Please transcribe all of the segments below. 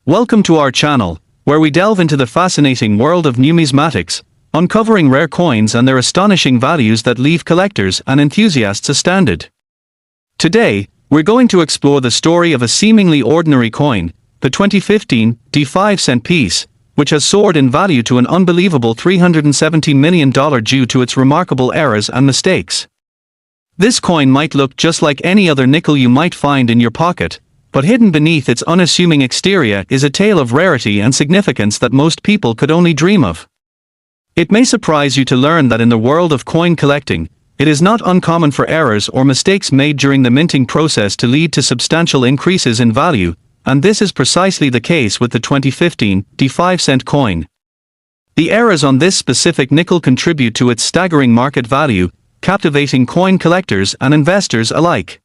Welcome to our channel, where we delve into the fascinating world of numismatics, uncovering rare coins and their astonishing values that leave collectors and enthusiasts astounded. Today, we're going to explore the story of a seemingly ordinary coin, the 2015 5-cent piece, which has soared in value to an unbelievable $370 million due to its remarkable errors and mistakes. This coin might look just like any other nickel you might find in your pocket, but hidden beneath its unassuming exterior is a tale of rarity and significance that most people could only dream of. It may surprise you to learn that in the world of coin collecting, it is not uncommon for errors or mistakes made during the minting process to lead to substantial increases in value, and this is precisely the case with the 2015 5-cent coin. The errors on this specific nickel contribute to its staggering market value, captivating coin collectors and investors alike.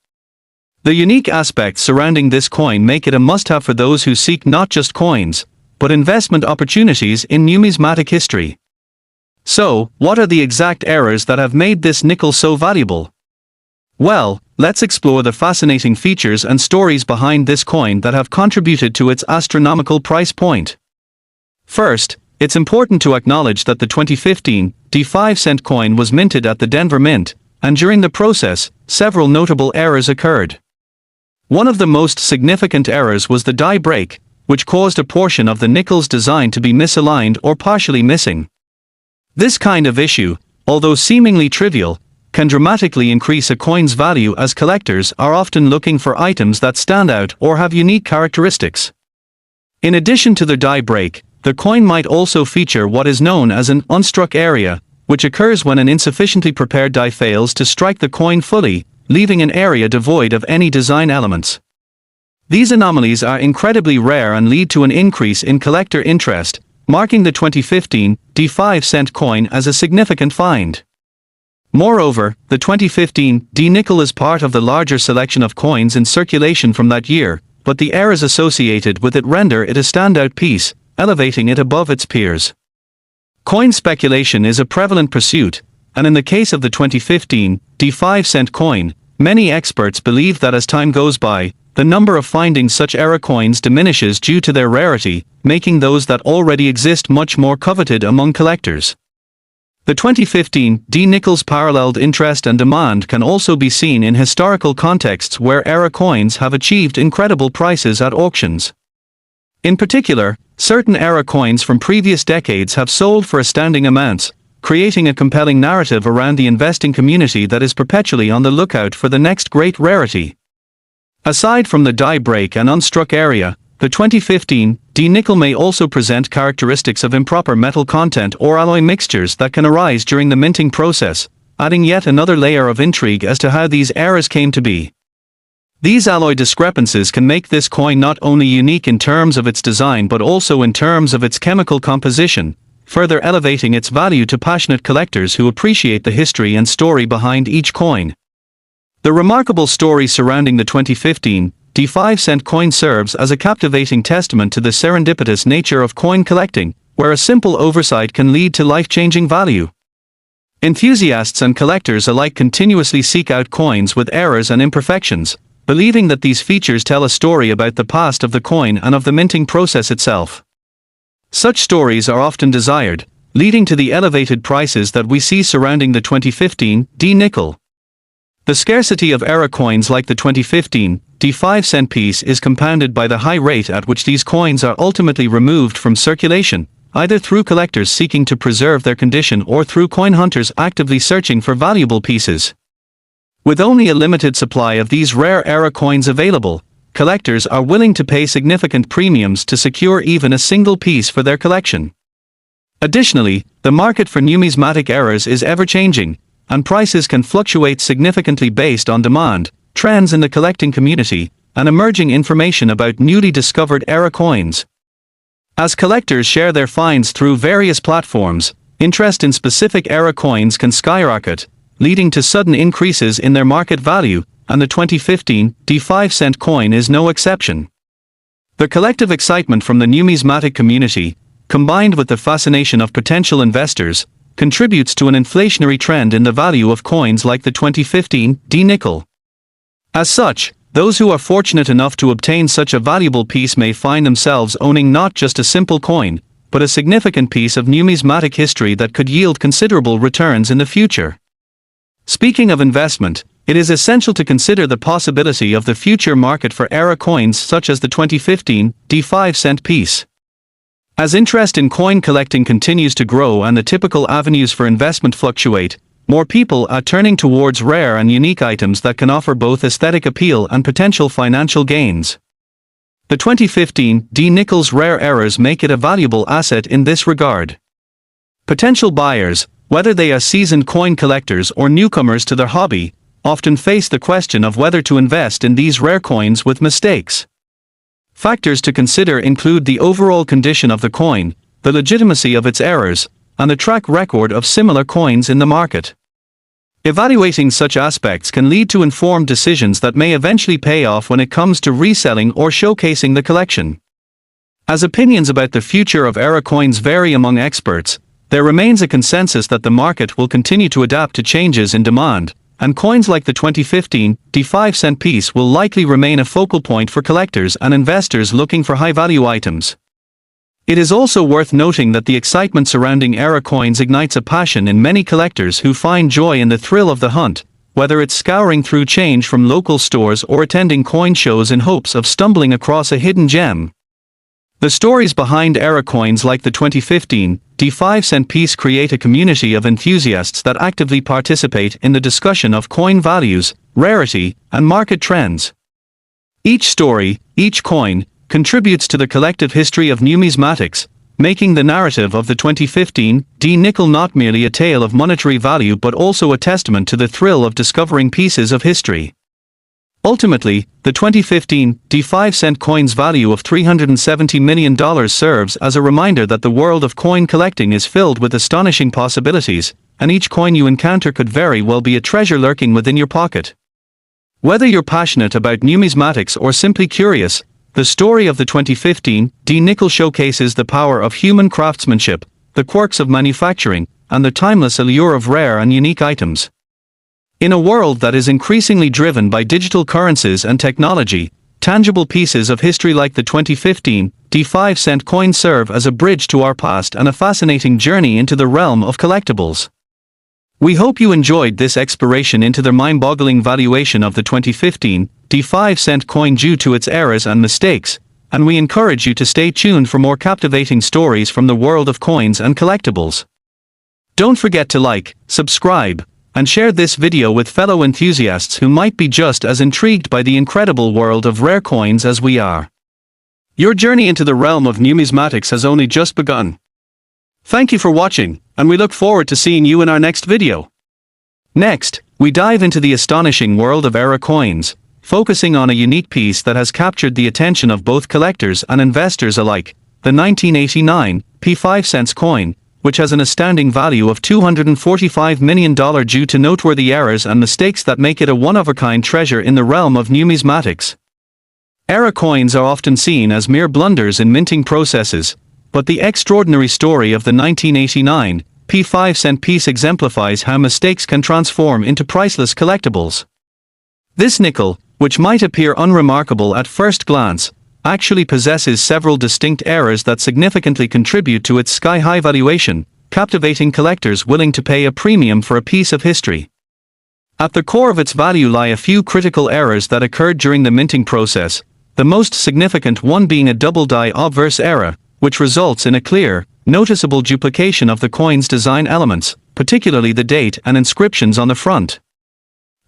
The unique aspects surrounding this coin make it a must-have for those who seek not just coins, but investment opportunities in numismatic history. So, what are the exact errors that have made this nickel so valuable? Well, let's explore the fascinating features and stories behind this coin that have contributed to its astronomical price point. First, it's important to acknowledge that the 2015 5-cent coin was minted at the Denver Mint, and during the process, several notable errors occurred. One of the most significant errors was the die break, which caused a portion of the nickel's design to be misaligned or partially missing. This kind of issue, although seemingly trivial, can dramatically increase a coin's value as collectors are often looking for items that stand out or have unique characteristics. In addition to the die break, the coin might also feature what is known as an unstruck area, which occurs when an insufficiently prepared die fails to strike the coin fully, leaving an area devoid of any design elements. These anomalies are incredibly rare and lead to an increase in collector interest, marking the 2015 5-cent coin as a significant find. Moreover, the 2015 nickel is part of the larger selection of coins in circulation from that year, but the errors associated with it render it a standout piece, elevating it above its peers. Coin speculation is a prevalent pursuit, and in the case of the 2015 5-cent coin, many experts believe that as time goes by, the number of finding such error coins diminishes due to their rarity, making those that already exist much more coveted among collectors. The 2015 nickel's paralleled interest and demand can also be seen in historical contexts where error coins have achieved incredible prices at auctions. In particular, certain error coins from previous decades have sold for astounding amounts, creating a compelling narrative around the investing community that is perpetually on the lookout for the next great rarity. Aside from the die break and unstruck area, the 2015 nickel may also present characteristics of improper metal content or alloy mixtures that can arise during the minting process, adding yet another layer of intrigue as to how these errors came to be. These alloy discrepancies can make this coin not only unique in terms of its design but also in terms of its chemical composition, further elevating its value to passionate collectors who appreciate the history and story behind each coin. The remarkable story surrounding the 2015 5-cent coin serves as a captivating testament to the serendipitous nature of coin collecting, where a simple oversight can lead to life-changing value. Enthusiasts and collectors alike continuously seek out coins with errors and imperfections, believing that these features tell a story about the past of the coin and of the minting process itself. Such stories are often desired, leading to the elevated prices that we see surrounding the 2015 nickel. The scarcity of error coins like the 2015 5-cent piece is compounded by the high rate at which these coins are ultimately removed from circulation, either through collectors seeking to preserve their condition or through coin hunters actively searching for valuable pieces. With only a limited supply of these rare error coins available, collectors are willing to pay significant premiums to secure even a single piece for their collection. Additionally, the market for numismatic errors is ever-changing, and prices can fluctuate significantly based on demand, trends in the collecting community, and emerging information about newly discovered error coins. As collectors share their finds through various platforms, interest in specific error coins can skyrocket, leading to sudden increases in their market value, and the 2015 5-cent coin is no exception. The collective excitement from the numismatic community, combined with the fascination of potential investors, contributes to an inflationary trend in the value of coins like the 2015 nickel. As such, Those who are fortunate enough to obtain such a valuable piece may find themselves owning not just a simple coin, but a significant piece of numismatic history that could yield considerable returns in the future. Speaking of investment, it is essential to consider the possibility of the future market for era coins such as the 2015 5-cent piece. As interest in coin collecting continues to grow and the typical avenues for investment fluctuate, more people are turning towards rare and unique items that can offer both aesthetic appeal and potential financial gains. The 2015 Nichols rare eras make it a valuable asset in this regard. Potential buyers, whether they are seasoned coin collectors or newcomers to their hobby, often face the question of whether to invest in these rare coins with mistakes. Factors to consider include the overall condition of the coin, the legitimacy of its errors, and the track record of similar coins in the market. Evaluating such aspects can lead to informed decisions that may eventually pay off when it comes to reselling or showcasing the collection. As opinions about the future of era coins vary among experts, there remains a consensus that the market will continue to adapt to changes in demand, and coins like the 2015 5-cent piece will likely remain a focal point for collectors and investors looking for high-value items. It is also worth noting that the excitement surrounding era coins ignites a passion in many collectors who find joy in the thrill of the hunt, whether it's scouring through change from local stores or attending coin shows in hopes of stumbling across a hidden gem. The stories behind era coins like the 2015 5-cent piece create a community of enthusiasts that actively participate in the discussion of coin values, rarity, and market trends. Each story, each coin, contributes to the collective history of numismatics, making the narrative of the 2015 nickel not merely a tale of monetary value but also a testament to the thrill of discovering pieces of history. Ultimately, the 2015 5-cent coin's value of $370 million serves as a reminder that the world of coin collecting is filled with astonishing possibilities, and each coin you encounter could very well be a treasure lurking within your pocket. Whether you're passionate about numismatics or simply curious, the story of the 2015 nickel showcases the power of human craftsmanship, the quirks of manufacturing, and the timeless allure of rare and unique items. In a world that is increasingly driven by digital currencies and technology, tangible pieces of history like the 2015 5-cent coin serve as a bridge to our past and a fascinating journey into the realm of collectibles. We hope you enjoyed this exploration into the mind-boggling valuation of the 2015 5-cent coin due to its errors and mistakes, and we encourage you to stay tuned for more captivating stories from the world of coins and collectibles. Don't forget to like, subscribe, and share this video with fellow enthusiasts who might be just as intrigued by the incredible world of rare coins as we are. Your journey into the realm of numismatics has only just begun. Thank you for watching, and we look forward to seeing you in our next video. Next, we dive into the astonishing world of era coins, focusing on a unique piece that has captured the attention of both collectors and investors alike, the 1989 5-cent coin, which has an astounding value of $245 million due to noteworthy errors and mistakes that make it a one-of-a-kind treasure in the realm of numismatics. Era coins are often seen as mere blunders in minting processes, but the extraordinary story of the 1989 5-cent piece exemplifies how mistakes can transform into priceless collectibles. This nickel, which might appear unremarkable at first glance, actually possesses several distinct errors that significantly contribute to its sky-high valuation, captivating collectors willing to pay a premium for a piece of history. At the core of its value lie a few critical errors that occurred during the minting process, the most significant one being a double-die obverse error, which results in a clear, noticeable duplication of the coin's design elements, particularly the date and inscriptions on the front.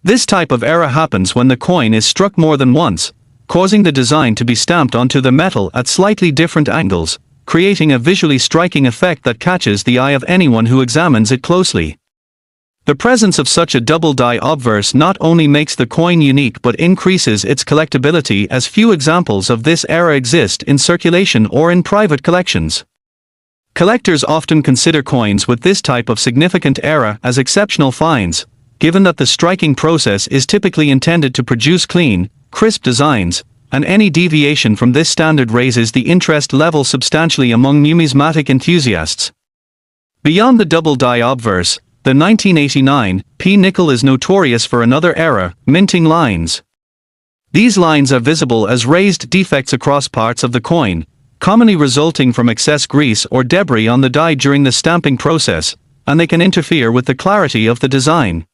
This type of error happens when the coin is struck more than once, causing the design to be stamped onto the metal at slightly different angles, creating a visually striking effect that catches the eye of anyone who examines it closely. The presence of such a double-die obverse not only makes the coin unique but increases its collectability, as few examples of this error exist in circulation or in private collections. Collectors often consider coins with this type of significant error as exceptional finds, given that the striking process is typically intended to produce clean, crisp designs, and any deviation from this standard raises the interest level substantially among numismatic enthusiasts. Beyond the double-die obverse, the 1989 nickel is notorious for another error, minting lines. These lines are visible as raised defects across parts of the coin, commonly resulting from excess grease or debris on the die during the stamping process, and they can interfere with the clarity of the design.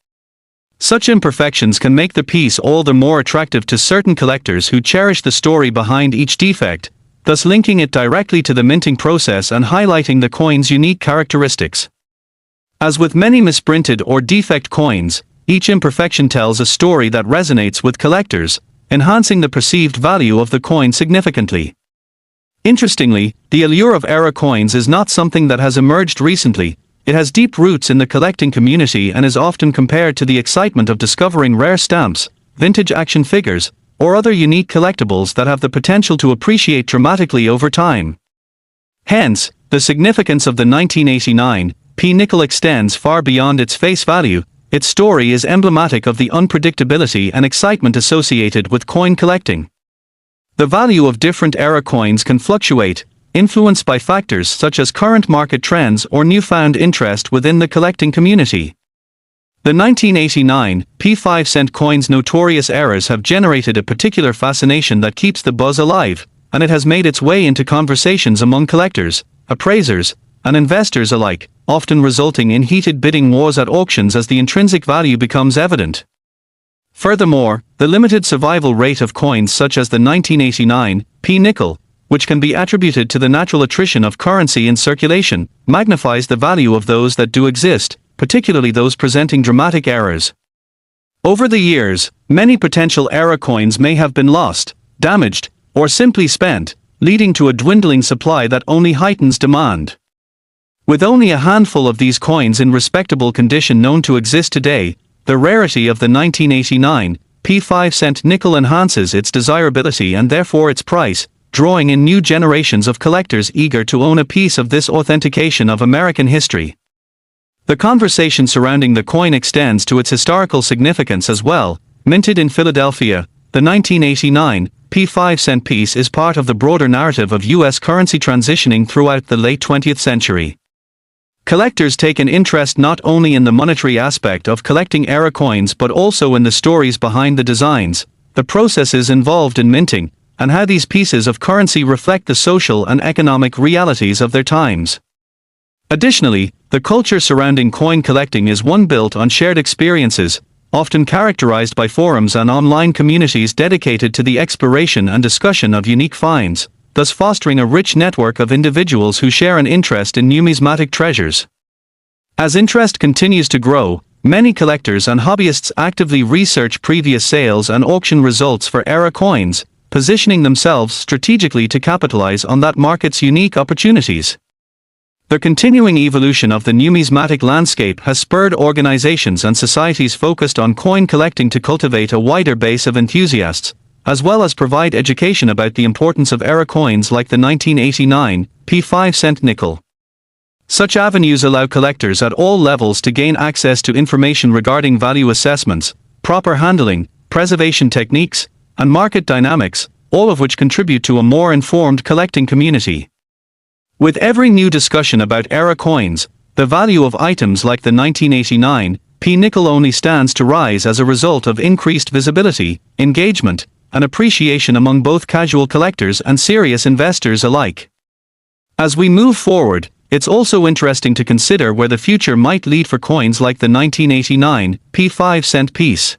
Such imperfections can make the piece all the more attractive to certain collectors who cherish the story behind each defect, thus linking it directly to the minting process and highlighting the coin's unique characteristics. As with many misprinted or defect coins, each imperfection tells a story that resonates with collectors, enhancing the perceived value of the coin significantly. Interestingly, the allure of error coins is not something that has emerged recently. It has deep roots in the collecting community and is often compared to the excitement of discovering rare stamps, vintage action figures, or other unique collectibles that have the potential to appreciate dramatically over time. Hence, the significance of the 1989 nickel extends far beyond its face value. Its story is emblematic of the unpredictability and excitement associated with coin collecting. The value of different era coins can fluctuate, influenced by factors such as current market trends or newfound interest within the collecting community. The 1989 5-cent coin's notorious errors have generated a particular fascination that keeps the buzz alive, and it has made its way into conversations among collectors, appraisers, and investors alike, often resulting in heated bidding wars at auctions as the intrinsic value becomes evident. Furthermore, the limited survival rate of coins such as the 1989 nickel, which can be attributed to the natural attrition of currency in circulation, magnifies the value of those that do exist, particularly those presenting dramatic errors. Over the years, many potential error coins may have been lost, damaged, or simply spent, leading to a dwindling supply that only heightens demand. With only a handful of these coins in respectable condition known to exist today, the rarity of the 1989 5-cent nickel enhances its desirability and therefore its price, drawing in new generations of collectors eager to own a piece of this authentication of American history. The conversation surrounding the coin extends to its historical significance as well. Minted in Philadelphia, the 1989 5-cent piece is part of the broader narrative of U.S. currency transitioning throughout the late 20th century. Collectors take an interest not only in the monetary aspect of collecting era coins but also in the stories behind the designs, the processes involved in minting, and how these pieces of currency reflect the social and economic realities of their times. Additionally, the culture surrounding coin collecting is one built on shared experiences, often characterized by forums and online communities dedicated to the exploration and discussion of unique finds, thus fostering a rich network of individuals who share an interest in numismatic treasures. As interest continues to grow, many collectors and hobbyists actively research previous sales and auction results for era coins, positioning themselves strategically to capitalize on that market's unique opportunities. The continuing evolution of the numismatic landscape has spurred organizations and societies focused on coin collecting to cultivate a wider base of enthusiasts, as well as provide education about the importance of era coins like the 1989 5-cent nickel. Such avenues allow collectors at all levels to gain access to information regarding value assessments, proper handling, preservation techniques, and market dynamics, all of which contribute to a more informed collecting community. With every new discussion about era coins, the value of items like the 1989 nickel only stands to rise as a result of increased visibility, engagement, and appreciation among both casual collectors and serious investors alike. As we move forward, it's also interesting to consider where the future might lead for coins like the 1989 5-cent piece.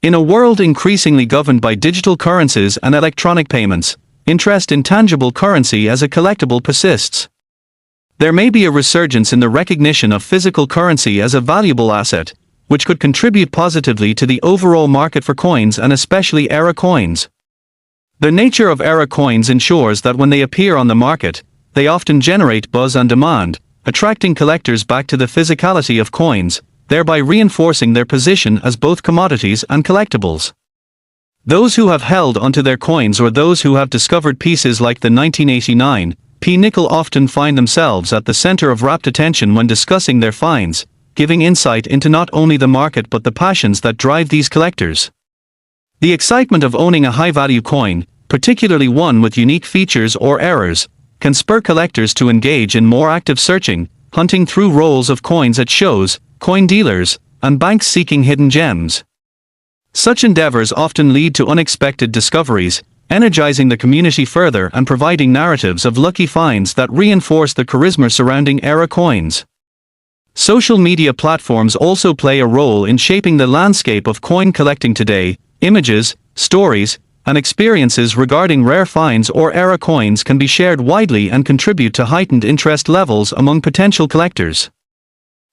In a world increasingly governed by digital currencies and electronic payments, interest in tangible currency as a collectible persists. There may be a resurgence in the recognition of physical currency as a valuable asset, which could contribute positively to the overall market for coins and especially era coins. The nature of era coins ensures that when they appear on the market, they often generate buzz and demand, attracting collectors back to the physicality of coins, thereby reinforcing their position as both commodities and collectibles. Those who have held onto their coins or those who have discovered pieces like the 1989 nickel often find themselves at the center of rapt attention when discussing their finds, giving insight into not only the market but the passions that drive these collectors. The excitement of owning a high-value coin, particularly one with unique features or errors, can spur collectors to engage in more active searching, hunting through rolls of coins at shows, coin dealers, and banks seeking hidden gems. Such endeavors often lead to unexpected discoveries, energizing the community further and providing narratives of lucky finds that reinforce the charisma surrounding era coins. Social media platforms also play a role in shaping the landscape of coin collecting today. Images, stories, and experiences regarding rare finds or era coins can be shared widely and contribute to heightened interest levels among potential collectors.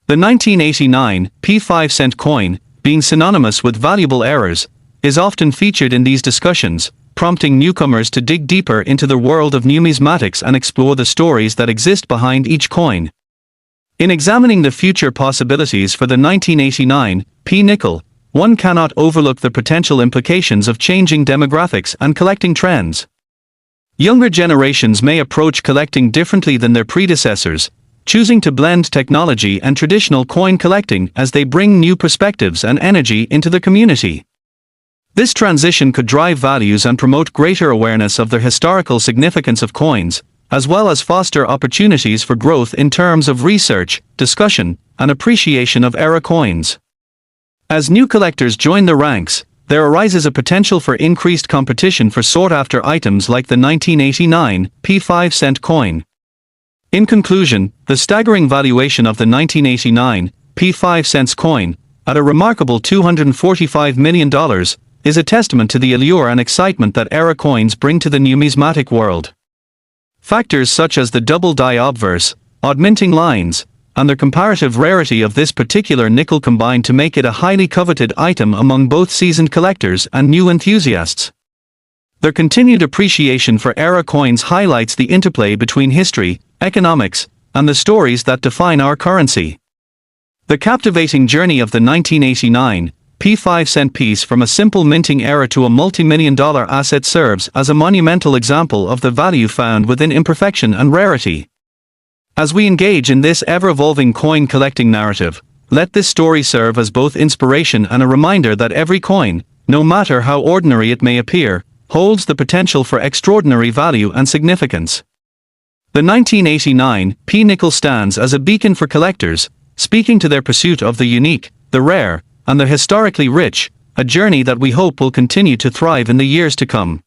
The 1989 P5-cent coin, being synonymous with valuable eras, is often featured in these discussions, prompting newcomers to dig deeper into the world of numismatics and explore the stories that exist behind each coin. In examining the future possibilities for the 1989 P-nickel, one cannot overlook the potential implications of changing demographics and collecting trends. Younger generations may approach collecting differently than their predecessors, choosing to blend technology and traditional coin collecting as they bring new perspectives and energy into the community. This transition could drive values and promote greater awareness of the historical significance of coins, as well as foster opportunities for growth in terms of research, discussion, and appreciation of era coins. As new collectors join the ranks, there arises a potential for increased competition for sought-after items like the 1989 P5-cent coin. In conclusion, the staggering valuation of the 1989 P5-cent coin, at a remarkable $245 million, is a testament to the allure and excitement that era coins bring to the numismatic world. Factors such as the double die obverse, augmenting lines, and the comparative rarity of this particular nickel combine to make it a highly coveted item among both seasoned collectors and new enthusiasts. Their continued appreciation for era coins highlights the interplay between history, economics, and the stories that define our currency. The captivating journey of the 1989 P5-cent piece from a simple minting era to a multi-million-dollar asset serves as a monumental example of the value found within imperfection and rarity. As we engage in this ever-evolving coin collecting narrative, let this story serve as both inspiration and a reminder that every coin, no matter how ordinary it may appear, holds the potential for extraordinary value and significance. The 1989 P-nickel stands as a beacon for collectors, speaking to their pursuit of the unique, the rare, and the historically rich, a journey that we hope will continue to thrive in the years to come.